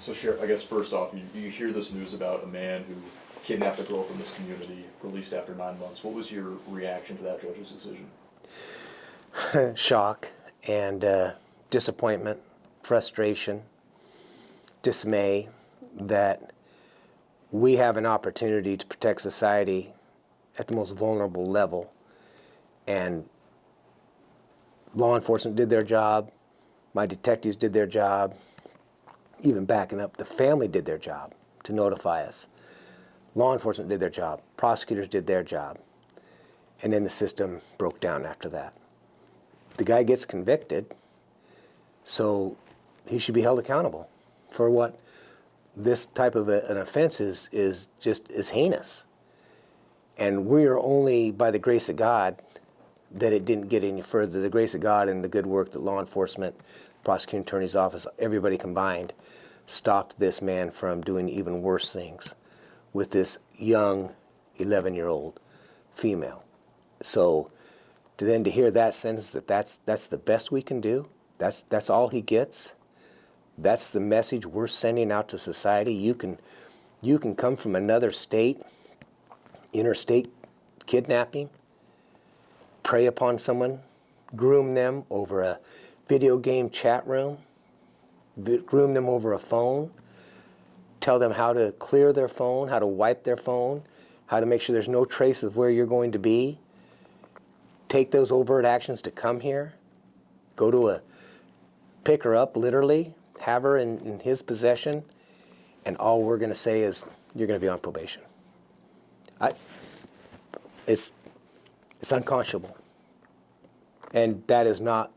So, Sheriff, I guess first off, you hear this news about a man who kidnapped a girl from this community, released after 9 months. What was your reaction to that judge's decision? Shock and disappointment, frustration, dismay that we have an opportunity to protect society at the most vulnerable level, and law enforcement did their job, my detectives did their job, even backing up, the family did their job to notify us. Law enforcement did their job, prosecutors did their job, and then the system broke down after that. The guy gets convicted, so he should be held accountable for what this type of an offense is heinous. And we are only, by the grace of God, that it didn't get any further. The grace of God and the good work that law enforcement, prosecuting attorney's office, everybody combined, stopped this man from doing even worse things with this young 11-year-old female. So to hear that sentence, that's the best we can do, that's all he gets, that's the message we're sending out to society. You can come from another state, interstate kidnapping, prey upon someone, groom them over a video game chat room, groom them over a phone, tell them how to clear their phone, how to wipe their phone, how to make sure there's no trace of where you're going to be, take those overt actions to come here, go to pick her up literally, have her in his possession, and all we're going to say is, you're going to be on probation. It's unconscionable. And that is not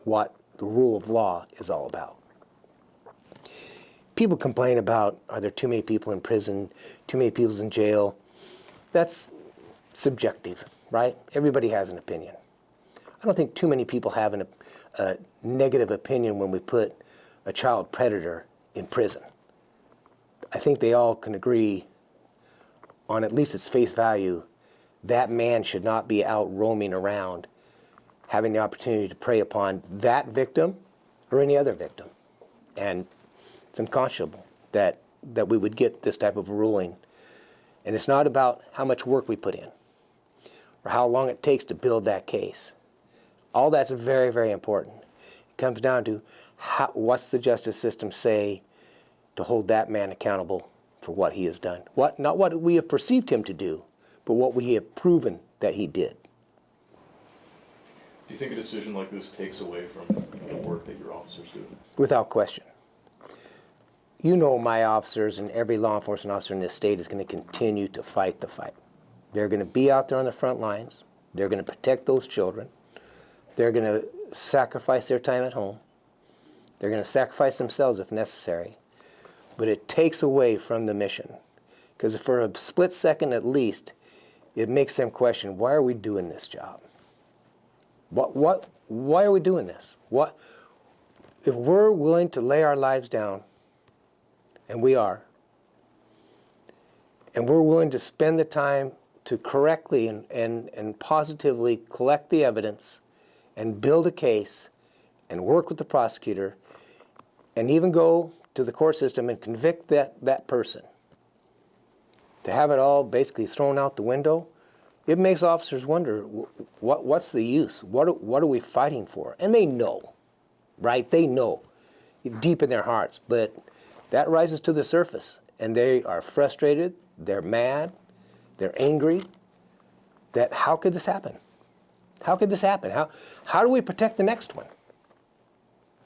what the rule of law is all about. People complain about, are there too many people in prison, too many people in jail? That's subjective, right? Everybody has an opinion. I don't think too many people have a negative opinion when we put a child predator in prison. I think they all can agree on at least its face value, that man should not be out roaming around having the opportunity to prey upon that victim or any other victim. And it's unconscionable that we would get this type of ruling. And it's not about how much work we put in or how long it takes to build that case. All that's very, very important. It comes down to what's the justice system say to hold that man accountable for what he has done. Not what we have perceived him to do, but what we have proven that he did. Do you think a decision like this takes away from the work that your officers do? Without question. You know my officers and every law enforcement officer in this state is going to continue to fight the fight. They're going to be out there on the front lines. They're going to protect those children. They're going to sacrifice their time at home. They're going to sacrifice themselves if necessary. But it takes away from the mission. Because for a split second at least, it makes them question, why are we doing this job? Why are we doing this? If we're willing to lay our lives down, and we are, and we're willing to spend the time to correctly and positively collect the evidence and build a case and work with the prosecutor and even go to the court system and convict that person, to have it all basically thrown out the window, it makes officers wonder, what's the use? What are we fighting for? And they know, right? They know deep in their hearts, but that rises to the surface, and they are frustrated, they're mad, they're angry, that how could this happen? How could this happen? How do we protect the next one?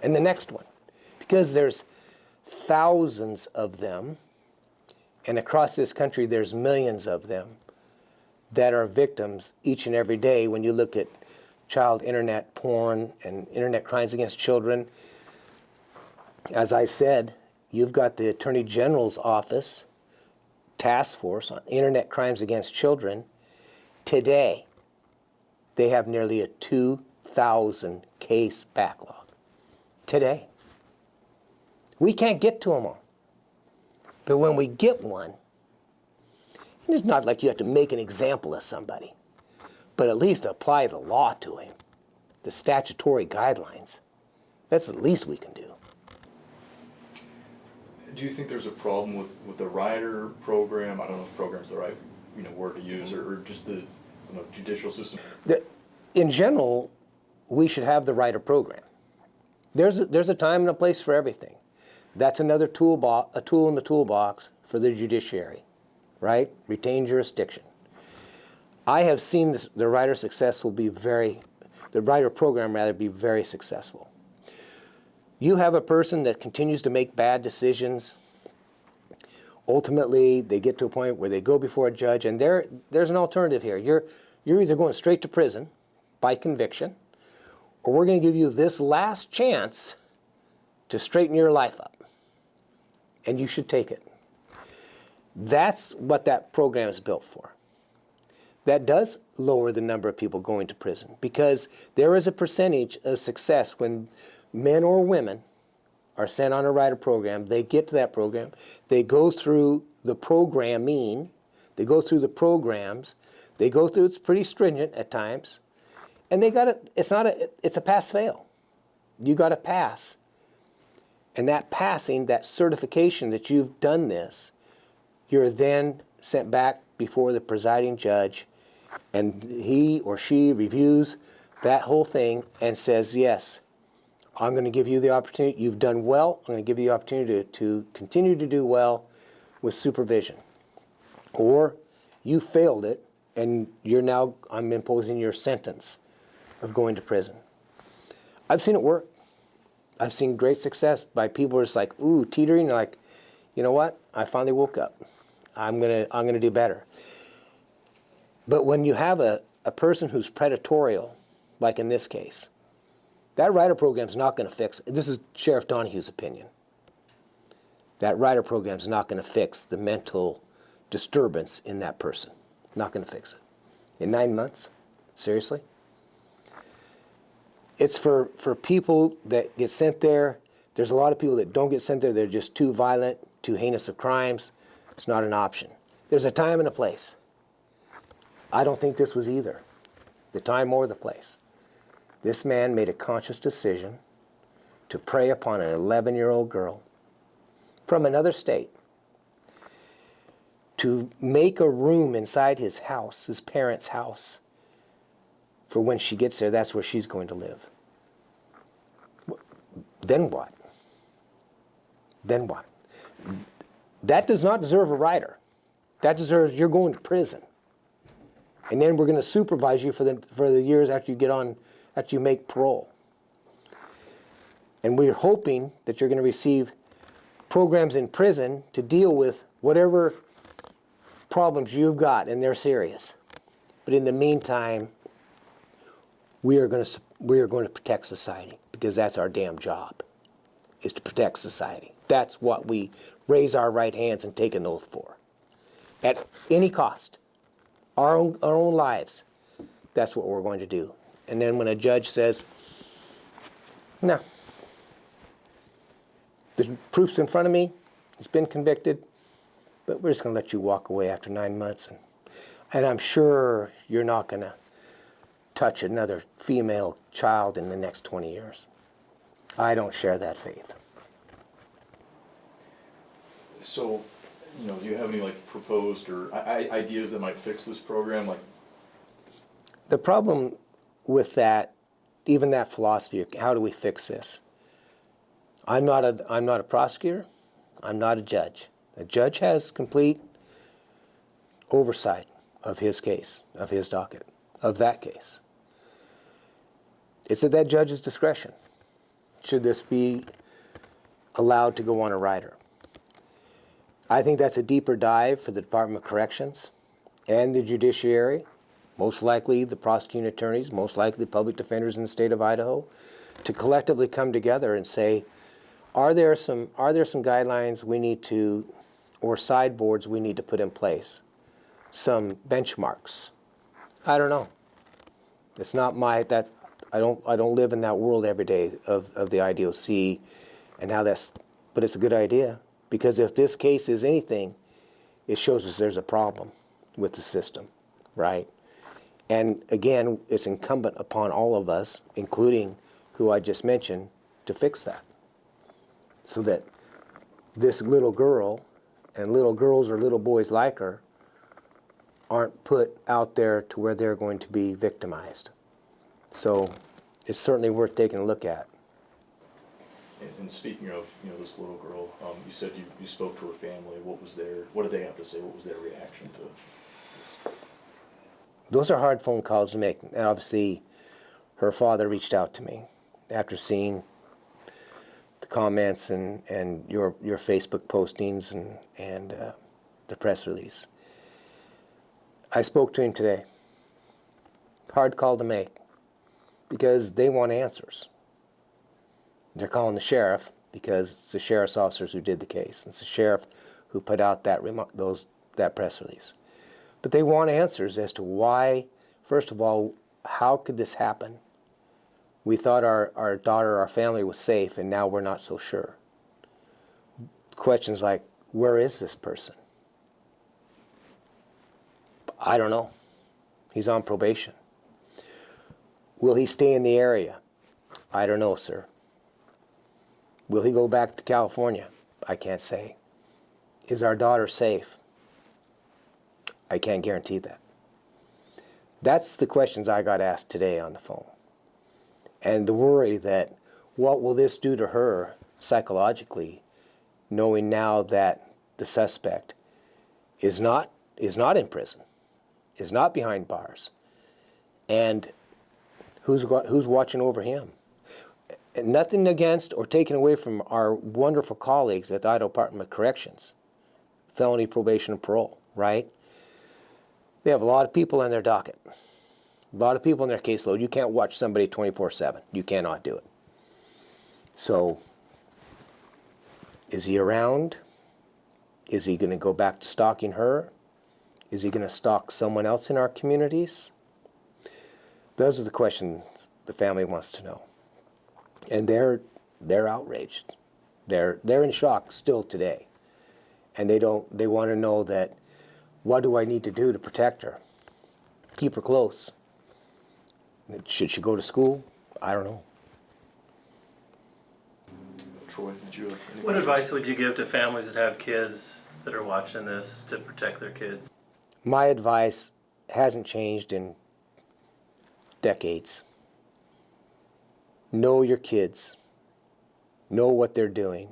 And the next one? Because there's thousands of them, and across this country there's millions of them that are victims each and every day. When you look at child internet porn and internet crimes against children, as I said, you've got the Attorney General's office task force on internet crimes against children. Today, they have nearly a 2,000 case backlog. Today. We can't get to them all. But when we get one, it's not like you have to make an example of somebody, but at least apply the law to him, the statutory guidelines. That's the least we can do. Do you think there's a problem with the rider program? I don't know if program's the right, word to use, or just the, judicial system? In general, we should have the rider program. There's a time and a place for everything. That's another a tool in the toolbox for the judiciary, right? Retain jurisdiction. I have seen the rider program rather be very successful. You have a person that continues to make bad decisions. Ultimately, they get to a point where they go before a judge, and there's an alternative here. You're either going straight to prison by conviction, or we're going to give you this last chance to straighten your life up. And you should take it. That's what that program is built for. That does lower the number of people going to prison, because there is a percentage of success when men or women are sent on a rider program. They get to that program, they go through the programming, they go through the programs, they go through, it's pretty stringent at times, and it's a pass-fail. You got to pass. And that passing, that certification that you've done this, you're then sent back before the presiding judge, and he or she reviews that whole thing and says, yes, I'm going to give you the opportunity. You've done well. I'm going to give you the opportunity to continue to do well with supervision. Or you failed it, and I'm imposing your sentence of going to prison. I've seen it work. I've seen great success by people who are just like, ooh, teetering, like, you know what? I finally woke up. I'm gonna do better. But when you have a person who's predatorial, like in this case, that rider program's not going to fix it. This is Sheriff Donahue's opinion. That rider program's not going to fix the mental disturbance in that person. Not going to fix it. In 9 months? Seriously? It's for people that get sent there. There's a lot of people that don't get sent there. They're just too violent, too heinous of crimes. It's not an option. There's a time and a place. I don't think this was either. The time or the place. This man made a conscious decision to prey upon an 11-year-old girl from another state, to make a room inside his house, his parents' house, for when she gets there, that's where she's going to live. Then what? Then what? That does not deserve a rider. That deserves, you're going to prison. And then we're going to supervise you for the years after you make parole. And we're hoping that you're going to receive programs in prison to deal with whatever problems you've got, and they're serious. But in the meantime, we are going to protect society, because that's our damn job, is to protect society. That's what we raise our right hands and take an oath for. At any cost. Our own lives. That's what we're going to do. And then when a judge says, no, the proof's in front of me, he's been convicted, but we're just going to let you walk away after 9 months. And I'm sure you're not going to touch another female child in the next 20 years. I don't share that faith. So, do you have any proposed or ideas that might fix this program? The problem with that, even that philosophy, how do we fix this? I'm not a prosecutor. I'm not a judge. A judge has complete oversight of his case, of his docket, of that case. It's at that judge's discretion. Should this be allowed to go on a rider? I think that's a deeper dive for the Department of Corrections and the judiciary, most likely the prosecuting attorneys, most likely the public defenders in the state of Idaho, to collectively come together and say, are there some guidelines we need to, or sideboards we need to put in place? Some benchmarks. I don't know. It's not I don't live in that world every day of the IDOC and how but it's a good idea. Because if this case is anything, it shows us there's a problem with the system, right? And again, it's incumbent upon all of us, including who I just mentioned, to fix that. So that this little girl, and little girls or little boys like her, aren't put out there to where they're going to be victimized. So it's certainly worth taking a look at. And speaking of, this little girl, you said you spoke to her family. What did they have to say? What was their reaction to this? Those are hard phone calls to make. And obviously, her father reached out to me after seeing the comments and your Facebook postings and the press release. I spoke to him today. Hard call to make because they want answers. They're calling the sheriff because it's the sheriff's officers who did the case. It's the sheriff who put out that press release. But they want answers as to why, first of all, how could this happen? We thought our daughter, our family was safe, and now we're not so sure. Questions like, where is this person? I don't know. He's on probation. Will he stay in the area? I don't know, sir. Will he go back to California? I can't say. Is our daughter safe? I can't guarantee that. That's the questions I got asked today on the phone. And the worry that what will this do to her psychologically, knowing now that the suspect is not in prison, is not behind bars, and who's watching over him? And nothing against or taken away from our wonderful colleagues at the Idaho Department of Corrections, felony probation and parole, right? They have a lot of people in their docket, a lot of people in their caseload. You can't watch somebody 24/7. You cannot do it. So, is he around? Is he going to go back to stalking her? Is he going to stalk someone else in our communities? Those are the questions the family wants to know. And they're outraged. They're in shock still today. And they want to know that, what do I need to do to protect her? Keep her close. Should she go to school? I don't know. Troy, did you have any What questions? advice would you give to families that have kids that are watching this to protect their kids? My advice hasn't changed in decades. Know your kids. Know what they're doing.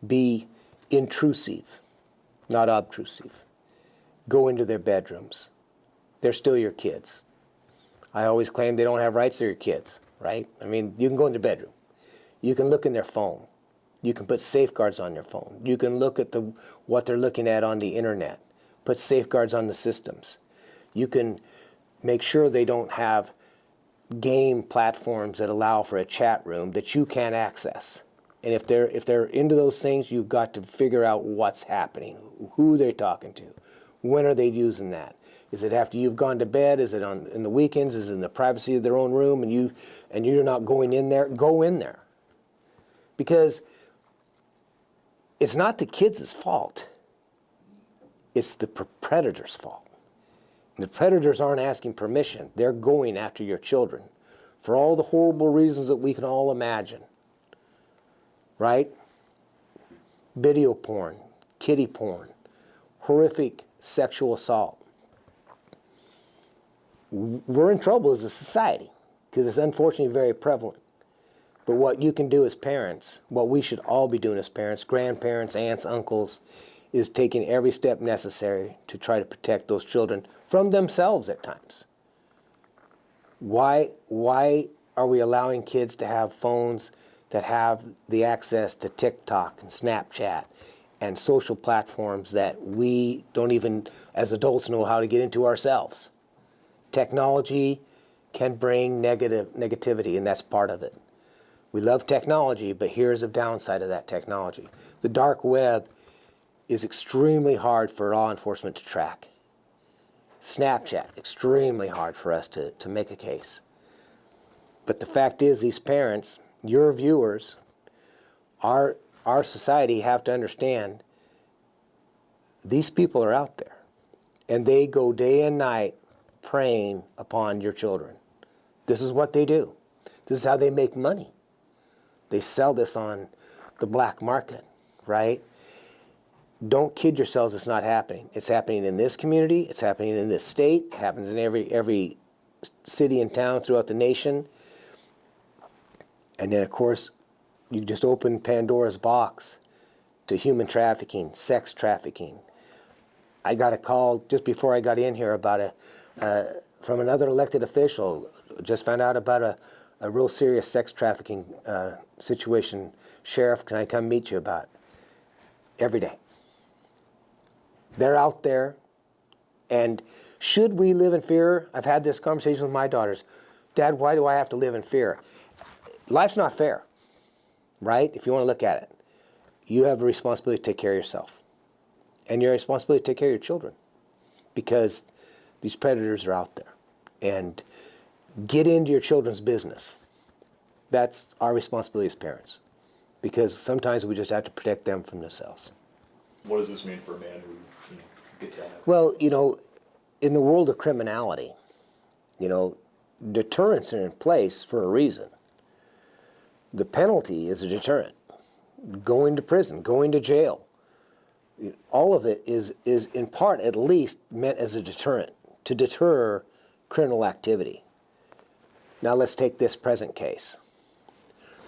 Be intrusive, not obtrusive. Go into their bedrooms. They're still your kids. I always claim they don't have rights, they're your kids, right? I mean, you can go in their bedroom. You can look in their phone. You can put safeguards on their phone. You can look at what they're looking at on the internet. Put safeguards on the systems. You can make sure they don't have game platforms that allow for a chat room that you can't access. And if they're into those things, you've got to figure out what's happening, who they're talking to, when are they using that? Is it after you've gone to bed? Is it in the weekends? Is it in the privacy of their own room and you're not going in there? Go in there. Because it's not the kids' fault. It's the predator's fault. And the predators aren't asking permission. They're going after your children for all the horrible reasons that we can all imagine. Right? Video porn, kiddie porn, horrific sexual assault. We're in trouble as a society because it's unfortunately very prevalent. But what you can do as parents, what we should all be doing as parents, grandparents, aunts, uncles, is taking every step necessary to try to protect those children from themselves at times. Why are we allowing kids to have phones that have the access to TikTok and Snapchat and social platforms that we don't even, as adults, know how to get into ourselves? Technology can bring negativity, and that's part of it. We love technology, but here's a downside of that technology. The dark web is extremely hard for law enforcement to track. Snapchat, extremely hard for us to make a case. But the fact is, these parents, your viewers, our society have to understand these people are out there. And they go day and night preying upon your children. This is what they do. This is how they make money. They sell this on the black market. right? Don't kid yourselves, it's not happening. It's happening in this community, it's happening in this state, it happens in every city and town throughout the nation. And then, of course, you just open Pandora's box to human trafficking, sex trafficking. I got a call just before I got in here about from another elected official. Just found out about a real serious sex trafficking situation. Sheriff, can I come meet you about it? Every day. They're out there. And should we live in fear? I've had this conversation with my daughters. Dad, why do I have to live in fear? Life's not fair, right? If you want to look at it. You have a responsibility to take care of yourself. And your responsibility to take care of your children. Because these predators are out there. And get into your children's business. That's our responsibility as parents. Because sometimes we just have to protect them from themselves. What does this mean for a man who gets out? Well, in the world of criminality, deterrents are in place for a reason. The penalty is a deterrent. Going to prison, going to jail. All of it is in part at least meant as a deterrent, to deter criminal activity. Now let's take this present case.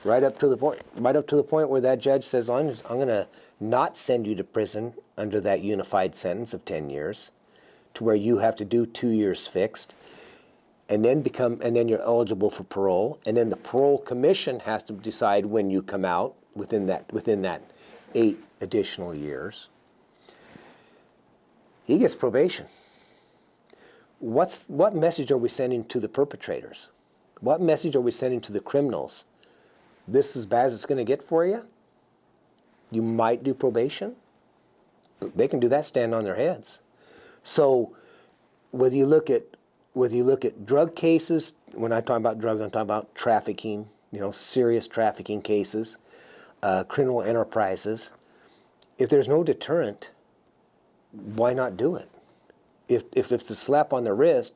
Right up to the point where that judge says, I'm going to not send you to prison under that unified sentence of 10 years, to where you have to do 2 years fixed, and then you're eligible for parole, and then the parole commission has to decide when you come out within that 8 additional years. He gets probation. What message are we sending to the perpetrators? What message are we sending to the criminals? This is as bad as it's going to get for you? You might do probation? But they can do that standing on their heads. So whether you look at drug cases, when I talk about drugs, I'm talking about trafficking, serious trafficking cases, criminal enterprises. If there's no deterrent, why not do it? If it's a slap on the wrist,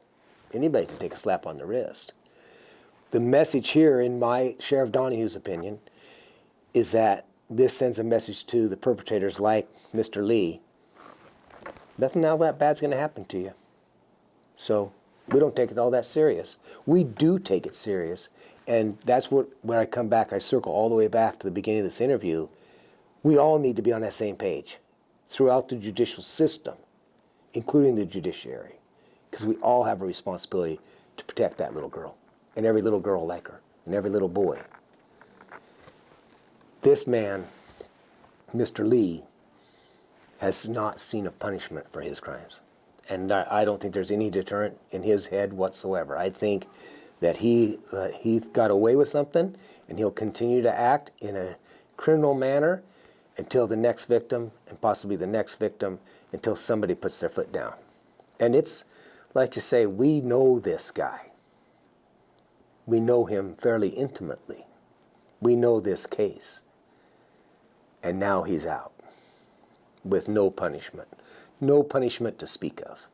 anybody can take a slap on the wrist. The message here, in my Sheriff Donahue's opinion, is that this sends a message to the perpetrators like Mr. Lee. Nothing now that bad's going to happen to you. So we don't take it all that serious. We do take it serious. And that's when I come back, I circle all the way back to the beginning of this interview. We all need to be on that same page throughout the judicial system, including the judiciary, because we all have a responsibility to protect that little girl, and every little girl like her, and every little boy. This man, Mr. Lee, has not seen a punishment for his crimes. And I don't think there's any deterrent in his head whatsoever. I think that he got away with something, and he'll continue to act in a criminal manner until the next victim, and possibly the next victim, until somebody puts their foot down. And it's, like you say, we know this guy. We know him fairly intimately. We know this case. And now he's out with no punishment. No punishment to speak of.